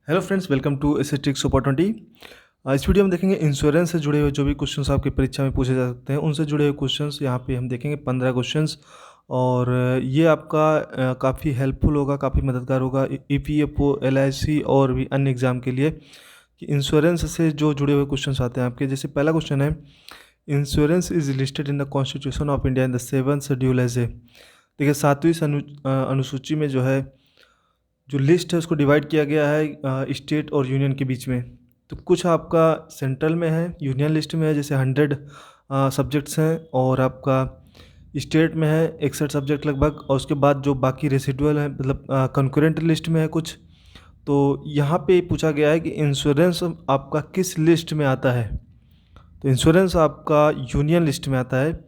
Hello friends, welcome to एसेट्रिक्स opportunity. इस video में देखेंगे इंश्योरेंस से जुड़े हुए जो भी क्वेश्चंस आपकी परीक्षा में पूछे जा सकते हैं उनसे जुड़े हुए क्वेश्चंस यहाँ पे हम देखेंगे 15 क्वेश्चंस। और ये आपका काफ़ी हेल्पफुल होगा, काफ़ी मददगार होगा ईपीएफओ, एलआईसी और भी अन्य एग्जाम के लिए कि इंश्योरेंस से जो जुड़े हुए क्वेश्चंस आते हैं आपके। जैसे पहला क्वेश्चन है, insurance is listed in the constitution of India in the 7th schedule as A. देखिए 7वीं अनुसूची में जो है, जो लिस्ट है उसको डिवाइड किया गया है स्टेट और यूनियन के बीच में। तो कुछ आपका सेंट्रल में है, यूनियन लिस्ट में है, जैसे 100 सब्जेक्ट्स हैं, और आपका स्टेट में है 61 सब्जेक्ट लगभग, और उसके बाद जो बाकी रेसिडुअल है मतलब कंकरेंट लिस्ट में है कुछ। तो यहाँ पे पूछा गया है कि इंश्योरेंस आपका किस लिस्ट में आता है। तो इंश्योरेंस आपका यूनियन लिस्ट में आता है,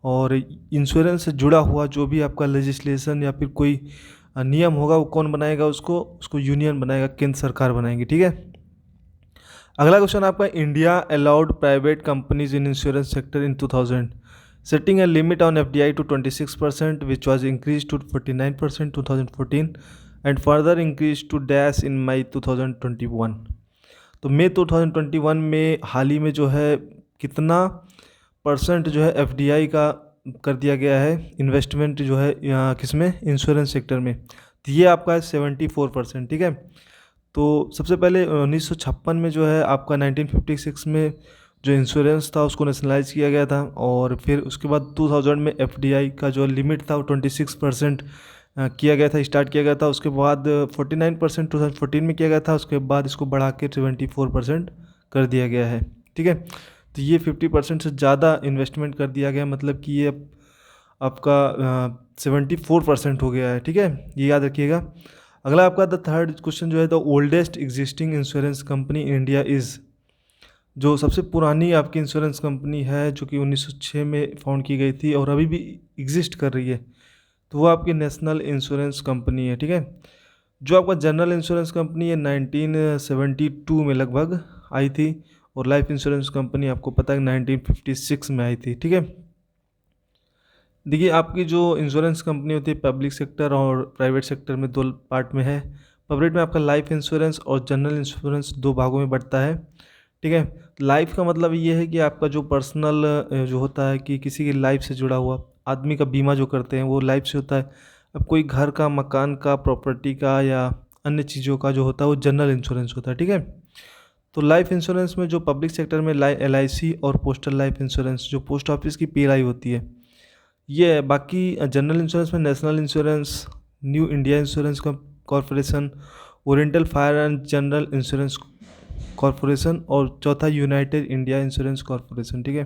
और इंश्योरेंस से जुड़ा हुआ जो भी आपका लेजिस्लेशन या फिर कोई नियम होगा वो कौन बनाएगा, उसको उसको यूनियन बनाएगा, केंद्र सरकार बनाएगी। ठीक है। अगला क्वेश्चन आपका, India allowed private companies in insurance sector in 2000 setting a limit on FDI to 26% which was increased to 49% 2014 and further increased to dash in May 2021। तो मई 2021 में हाल ही में जो है कितना परसेंट जो है एफडीआई का कर दिया गया है इन्वेस्टमेंट जो है यहाँ किसमें, इंश्योरेंस सेक्टर में। तो ये आपका है 74%। ठीक है। तो सबसे पहले 1956 में जो है आपका 1956 में जो इंश्योरेंस था उसको नेशनलाइज किया गया था, और फिर उसके बाद 2000 में एफडीआई का जो लिमिट था वो 26% किया गया था, स्टार्ट किया गया था। उसके बाद 49% 2014 में किया गया था, उसके बाद इसको बढ़ा के 74% कर दिया गया है। ठीक है। तो ये 50% से ज़्यादा इन्वेस्टमेंट कर दिया गया, मतलब कि ये आपका 74% हो गया है। ठीक है, ये याद रखिएगा। अगला आपका द थर्ड क्वेश्चन जो है, the oldest existing insurance company in India is. जो सबसे पुरानी आपकी इंश्योरेंस कंपनी है जो कि 1906 में फाउंड की गई थी और अभी भी एग्जिस्ट कर रही है, तो वो आपकी नेशनल इंश्योरेंस कंपनी है। ठीक है। जो आपका जनरल इंश्योरेंस कंपनी है 1972 में लगभग आई थी, और लाइफ इंश्योरेंस कंपनी आपको पता है 1956 में आई थी। ठीक है। देखिए आपकी जो इंश्योरेंस कंपनी होती है पब्लिक सेक्टर और प्राइवेट सेक्टर में दो पार्ट में है। पब्लिक में आपका लाइफ इंश्योरेंस और जनरल इंश्योरेंस दो भागों में बढ़ता है। ठीक है। लाइफ का मतलब ये है कि आपका जो पर्सनल जो होता है कि किसी की लाइफ से जुड़ा हुआ आदमी का बीमा जो करते हैं वो लाइफ से होता है। अब कोई घर का, मकान का, प्रॉपर्टी का या अन्य चीज़ों का जो होता है वो जनरल इंश्योरेंस होता है। ठीक है। तो लाइफ इंश्योरेंस में जो पब्लिक सेक्टर में एलआईसी और पोस्टल लाइफ इंश्योरेंस जो पोस्ट ऑफिस की पीएलआई होती है ये है। बाकी जनरल इंश्योरेंस में national insurance, new India insurance corporation, oriental fire and general insurance corporation, और चौथा यूनाइटेड इंडिया इंश्योरेंस कॉरपोरेशन। ठीक है।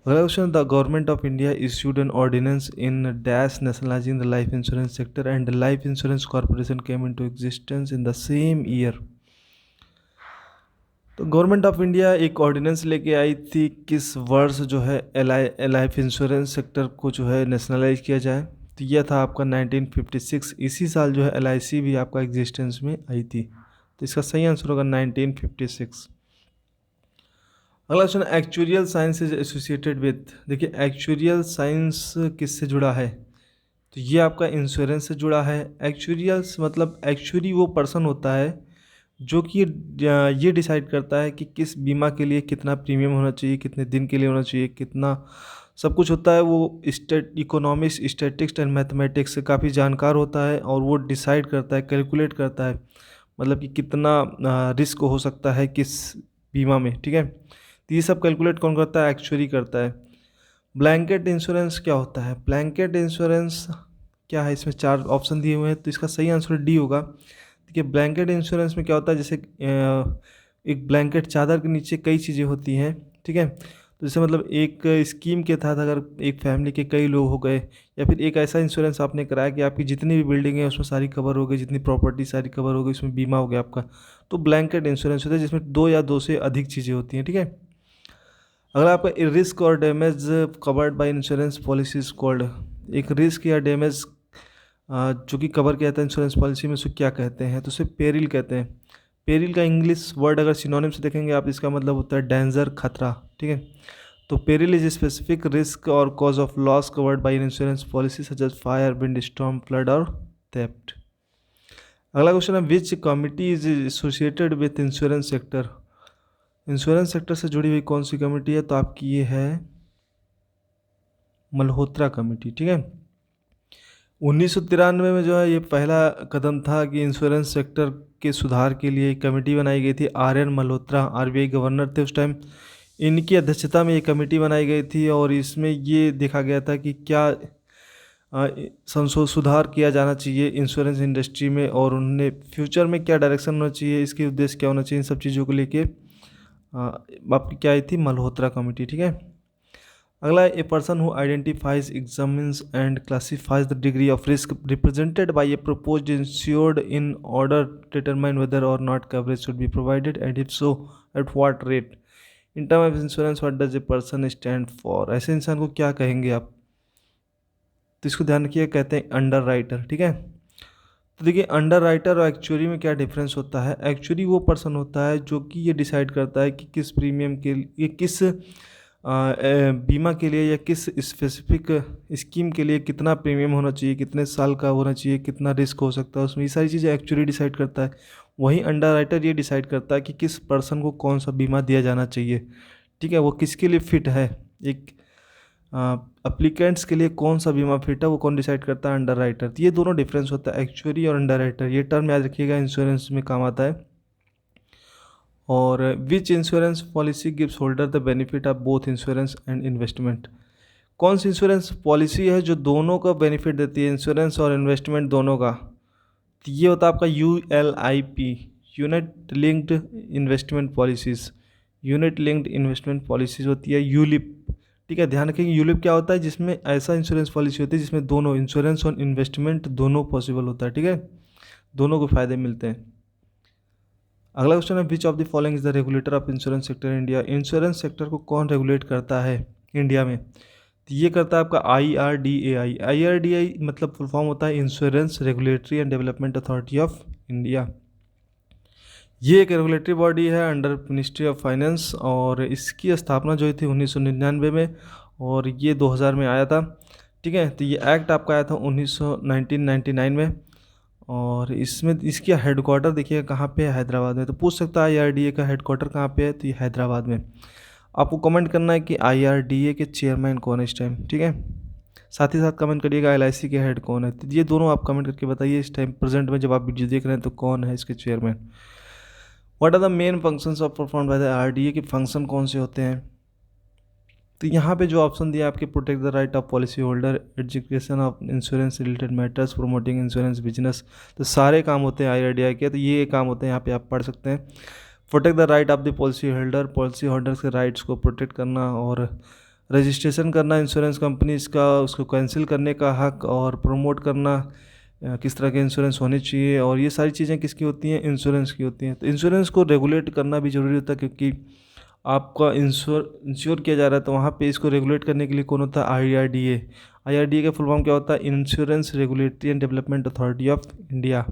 अगला question, the government of India issued an ordinance in dash nationalising the life insurance sector and the life insurance corporation came into existence in the same year. तो government of India एक ordinance लेके आई थी किस वर्ष जो है life insurance sector को जो है नेशनलाइज किया जाए। तो यह था आपका 1956। इसी साल जो है एलआईसी भी आपका एग्जिस्टेंस में आई थी। तो इसका सही आंसर होगा 1956। अगला question, actuarial science is associated with. देखिए एक्चुरियल साइंस किससे जुड़ा है, तो ये आपका इंश्योरेंस से जुड़ा है। एक्चुरियल्स मतलब एक्चुरी वो पर्सन होता है जो कि ये डिसाइड करता है कि किस बीमा के लिए कितना प्रीमियम होना चाहिए, कितने दिन के लिए होना चाहिए, कितना सब कुछ होता है। वो इकोनॉमिक्स, स्टैटिक्स एंड मैथमेटिक्स से काफ़ी जानकार होता है, और वो डिसाइड करता है, कैलकुलेट करता है, मतलब कि कितना रिस्क हो सकता है किस बीमा में। ठीक है। तो ये सब कैलकुलेट कौन करता है, एक्चुअरी करता है। ब्लैंकेट इंश्योरेंस क्या होता है, ब्लैंकेट इंश्योरेंस क्या है, इसमें 4 ऑप्शन दिए हुए हैं, तो इसका सही आंसर डी होगा। देखिए ब्लैंकेट इंश्योरेंस में क्या होता है, जैसे एक ब्लैंकेट चादर के नीचे कई चीज़ें होती हैं। ठीक है। तो जैसे मतलब एक स्कीम के तहत अगर एक फैमिली के कई लोग हो गए, या फिर एक ऐसा इंश्योरेंस आपने कराया कि आपकी जितनी भी बिल्डिंग है उसमें सारी कवर हो गई, जितनी प्रॉपर्टी सारी कवर हो गई, उसमें बीमा हो गया आपका, तो ब्लैंकेट इंश्योरेंस होता है जिसमें 2 या 2 से अधिक चीज़ें होती हैं। ठीक है। अगर आपका रिस्क और damage covered by insurance policies called, एक रिस्क या डैमेज जो कि कवर किया जाता है इंश्योरेंस पॉलिसी में, उसको क्या कहते हैं, तो उसे पेरिल कहते हैं। पेरिल का इंग्लिश वर्ड अगर सिनोनिम से देखेंगे आप, इसका मतलब होता है डेंजर, खतरा। ठीक है। तो पेरिल इज स्पेसिफिक रिस्क और cause of loss covered by insurance policy such as fire, wind storm, flood और थेफ्ट। अगला क्वेश्चन है which committee is associated with insurance sector. Insurance sector से जुड़ी हुई कौन सी कमेटी है, तो आपकी ये है मल्होत्रा कमेटी। ठीक है, 1993 में जो है ये पहला कदम था कि इंश्योरेंस सेक्टर के सुधार के लिए एक कमेटी बनाई गई थी। आर.एन. मल्होत्रा आरबीआई गवर्नर थे उस टाइम, इनकी अध्यक्षता में ये कमेटी बनाई गई थी और इसमें ये देखा गया था कि क्या सुधार किया जाना चाहिए इंश्योरेंस इंडस्ट्री में और उन्हें फ्यूचर में क्या डायरेक्शन होना चाहिए, इसके उद्देश्य क्या होना चाहिए, इन सब चीज़ों को लेके आपकी क्या आई थी, मल्होत्रा कमेटी। ठीक है, अगला a person who identifies examines and classifies the degree of risk represented by a proposed insured in order determine whether or not coverage should be provided and if so at what rate in term of insurance what does a person stand for. ऐसे इंसान को क्या कहेंगे आप, तो इसको ध्यान रखिए, कहते हैं अंडर राइटर। ठीक है, तो देखिए अंडर राइटर और एक्चुअरी में क्या डिफरेंस होता है। एक्चुअरी वो पर्सन होता है जो कि ये डिसाइड करता है कि किस प्रीमियम के लिए, किस बीमा के लिए या किस स्पेसिफिक स्कीम के लिए कितना प्रीमियम होना चाहिए, कितने साल का होना चाहिए, कितना रिस्क हो सकता है उसमें, ये सारी चीज़ें एक्चुअली डिसाइड करता है। वहीं अंडर राइटर ये डिसाइड करता है कि किस पर्सन को कौन सा बीमा दिया जाना चाहिए। ठीक है, वो किसके लिए फिट है, एक अप्लीकेंट्स के लिए कौन सा बीमा फिट है, वो कौन डिसाइड करता है, अंडर राइटर। तो ये दोनों डिफरेंस होता है, एक्चुअरी और अंडर राइटर। ये टर्म याद रखिएगा, इंश्योरेंस में काम आता है। और which insurance policy gives holder the benefit of both insurance and investment. कौन सी इंश्योरेंस पॉलिसी है जो दोनों का बेनिफिट देती है, इंश्योरेंस और इन्वेस्टमेंट दोनों का, तो ये होता है आपका ULIP, unit linked investment policies. Unit linked investment policies होती है यूलिप। ठीक है, ध्यान रखेंगे यूलिप क्या होता है, जिसमें ऐसा इंश्योरेंस पॉलिसी होती है जिसमें दोनों इंश्योरेंस और इन्वेस्टमेंट दोनों पॉसिबल होता है। ठीक है, दोनों को फ़ायदे मिलते हैं। अगला क्वेश्चन है विच of the following is the regulator of insurance sector in India. Insurance sector को कौन रेगुलेट करता है इंडिया में, तो ये करता है आपका IRDAI। IRDAI मतलब फुल फॉर्म होता है insurance regulatory and development authority of India. ये एक रेगुलेटरी बॉडी है अंडर मिनिस्ट्री ऑफ फाइनेंस और इसकी स्थापना जो थी 1999 में और ये 2000 में आया था। ठीक है, तो ये एक्ट आपका आया था 1999 में और इसमें इसकी हेडक्वार्टर देखिए कहाँ पे है, हैदराबाद में। तो पूछ सकता है IRDA का हेडक्वार्टर कहाँ पे है, तो ये हैदराबाद में। आपको कमेंट करना है कि IRDA के चेयरमैन कौन है इस टाइम। ठीक है, साथ ही साथ कमेंट करिएगा LIC के हेड कौन है। तो ये दोनों आप कमेंट करके बताइए इस टाइम प्रेजेंट में जब आप वीडियो देख रहे हैं तो कौन है इसके chairman. What are the main functions of perform by the IRDA के फंक्शन कौन से होते हैं, तो यहाँ पे जो ऑप्शन दिया आपके protect the right of policy holder, education of insurance related matters, promoting insurance business, तो सारे काम होते हैं IRDA के। तो ये काम होते हैं, यहाँ पे आप पढ़ सकते हैं। Protect the right of the policy holder, policy holders के राइट्स को प्रोटेक्ट करना और रजिस्ट्रेशन करना इंश्योरेंस कंपनीज का, उसको कैंसिल करने का हक और प्रमोट करना किस तरह के इंश्योरेंस होने चाहिए, और ये सारी चीज़ें किसकी होती हैं, इंश्योरेंस की होती हैं। तो इंश्योरेंस को रेगुलेट करना भी ज़रूरी होता है क्योंकि आपका इंश्योर किया जा रहा है, तो वहाँ पे इसको रेगुलेट करने के लिए कौन होता है, IRDA। IRDA का फुल फॉर्म क्या होता है, insurance regulatory and development authority of India.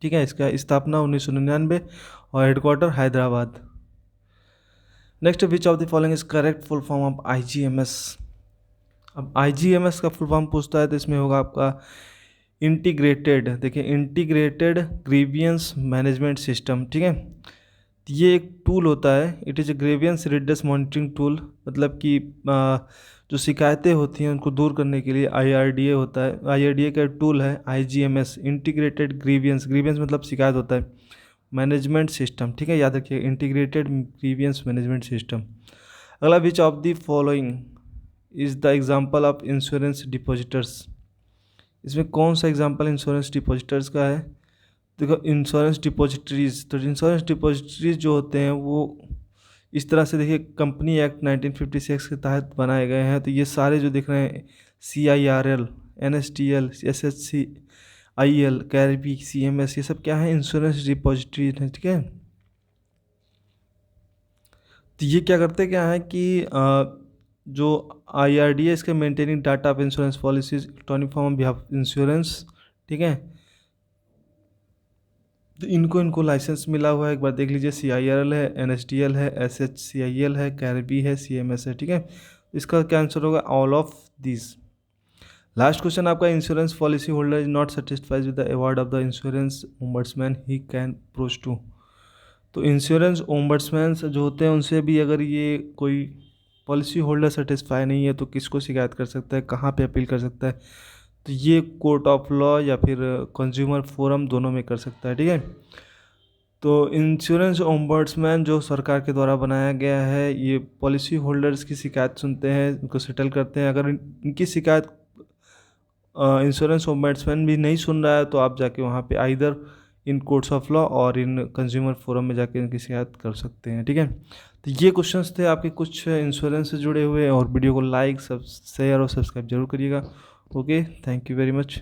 ठीक है, इसका स्थापना 1999 और headquarter Hyderabad. Next, which of the following is correct full form of IGMS। अब IGMS का फुल फॉर्म पूछता है तो इसमें होगा आपका इंटीग्रेटेड, देखिए इंटीग्रेटेड ग्रीवियंस मैनेजमेंट सिस्टम। ठीक है, ये एक टूल होता है, it is a grievance redress monitoring tool, मतलब कि जो शिकायतें होती हैं उनको दूर करने के लिए IRDA होता है। IRDA का टूल है IGMS, इंटीग्रेटेड ग्रीवियंस। ग्रीवियंस मतलब शिकायत होता है, मैनेजमेंट सिस्टम। ठीक है, याद रखिए इंटीग्रेटेड ग्रीवियंस मैनेजमेंट सिस्टम। अगला, which of the following is the example of insurance depositors. इसमें कौन सा एग्जाम्पल इंश्योरेंस डिपॉजिटर्स का है, देखो इंश्योरेंस डिपॉजिटरीज। तो इंश्योरेंस डिपॉजिटरीज जो होते हैं वो इस तरह से, देखिए कंपनी एक्ट 1956 के तहत बनाए गए हैं। तो ये सारे जो दिख रहे हैं CIRL, NSTL, SHCIL, कैरबी, CMS, ये सब क्या है, इंश्योरेंस डिपॉजिटरीज है। ठीक है, तो ये क्या करते क्या है कि जो IRDA इसके maintaining data of insurance policies electronic form of insurance. ठीक है, तो इनको लाइसेंस मिला हुआ है, एक बार देख लीजिए, CIRL है, NSTL है, SHCIL है, कैरबी है, CMS है। ठीक है, इसका क्या आंसर होगा, all of this. Last question आपका, insurance policy holder is not satisfied with the award of the insurance ombudsman he can approach to. तो इंश्योरेंस ओम्बड्समैन जो होते हैं उनसे भी अगर ये कोई पॉलिसी होल्डर सेटिस्फाई नहीं है तो किसको शिकायत कर सकता है, कहाँ पे अपील कर सकता है? तो ये कोर्ट ऑफ लॉ या फिर कंज्यूमर फोरम दोनों में कर सकता है, ठीक है। तो इंश्योरेंस ओम्बड्समैन जो सरकार के द्वारा बनाया गया है, ये पॉलिसी होल्डर्स की शिकायत सुनते हैं, उनको सेटल करते हैं। अगर इनकी शिकायत इंश्योरेंस ओम्बड्समैन भी नहीं सुन रहा है तो आप जाके वहाँ पे either in courts of law और इन कंज्यूमर फोरम में जाके इनकी शिकायत कर सकते हैं, ठीक है। तो ये क्वेश्चंस थे आपके कुछ इंश्योरेंस से जुड़े हुए, और वीडियो को लाइक, सब शेयर और सब्सक्राइब जरूर करिएगा। Okay, thank you very much.